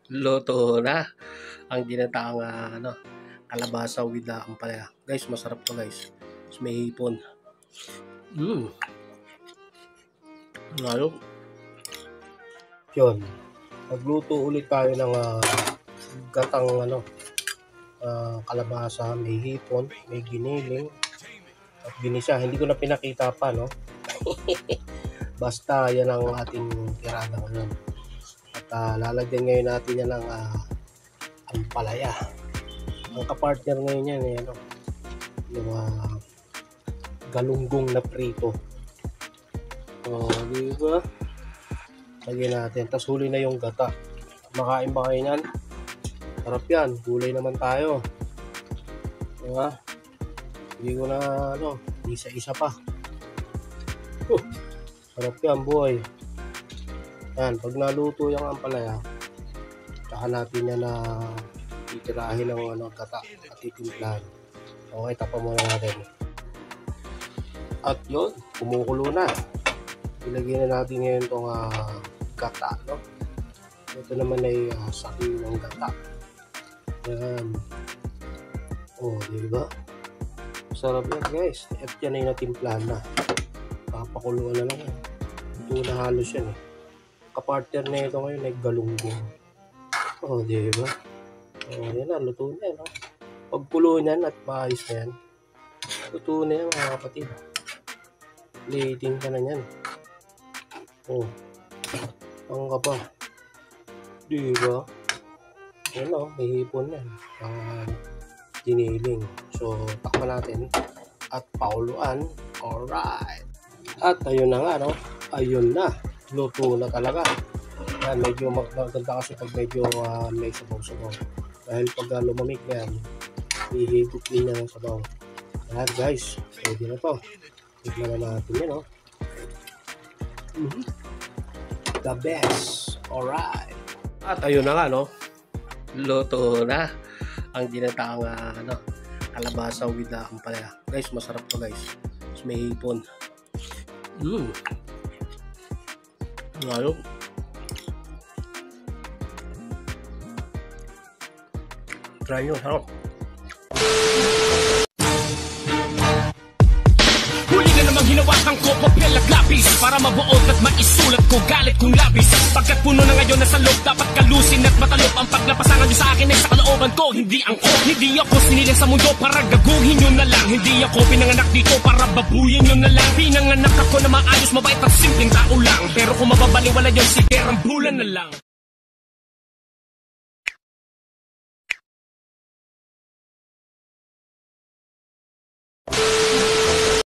Luto na ang ginataang kalabasa with ampalaya. Guys, masarap to guys. Tapos may hipon. Lalo. Yun. Nagluto ulit tayo ng gatang kalabasa. May hipon, may giniling, at ginisa. Hindi ko na pinakita pa, no? Basta yan ang ating tirada ngayon. At lalagyan ngayon natin yan ng ampalaya. Ang kapartner ngayon yan yung galunggong na prito. Diba? Lagyan natin. Tapos huli na yung gata. Makain ba kayo yan? Sarap yan. Gulay naman tayo. Diba? Hindi ko na isa-isa pa. Sarap yan, boy. Yan, pag naluto yung ampalaya, saka natin yan na titirahin ng gata at titimplahan. Okay, tapa muna natin. At yun, kumukulo na. Ilagay na natin ngayon itong gata, no? Ito naman ay saking ng gata. Yan. Diba? Sarap yan, guys. At yan ay natimplahan na. Papakuluan na lang yan. Ito na halos yan eh. Kapartner na ito ngayon ay galunggong. Diba? Yan na, luto na yan. Pagkulo niyan at maayos na yan, luto na yan mga kapatid. Plating ka na yan. Ang ka pa. Diba? Yan may hipon yan. Giniling. So, takpan natin at pauluan. Alright. At ayun na nga, ayun na. Luto na talaga. Yan, medyo maganda kasi pag medyo may sabaw-sabaw. Dahil pag lumamig na yan, ihigop din na ng sabaw. Yan guys, pwede na to. Tignan na natin yan, The best. Alright. At ayun na nga, luto na ang ginataang kalabasa with ampalaya. Guys, masarap to guys. Tapos may hipon. Lalo. Try nyo, Huli na namang hinawakan ko papel at lapis para mabuot at maisulat ko galit kong labis. Pagkat puno na ngayon nasa loob, dapat kalusin at matalop. Ang paglapasangan nyo sa akin ay sa kalooban ko. Hindi ako sinilang sa mundo para gaguhin nyo na lang. Hindi ako pinanganak dito para babuyin nyo na lang. Pinanganak ako na maayos, mabait at simpleng tao lang. Pero kung mababaliwala yun, sige, rambulan na lang.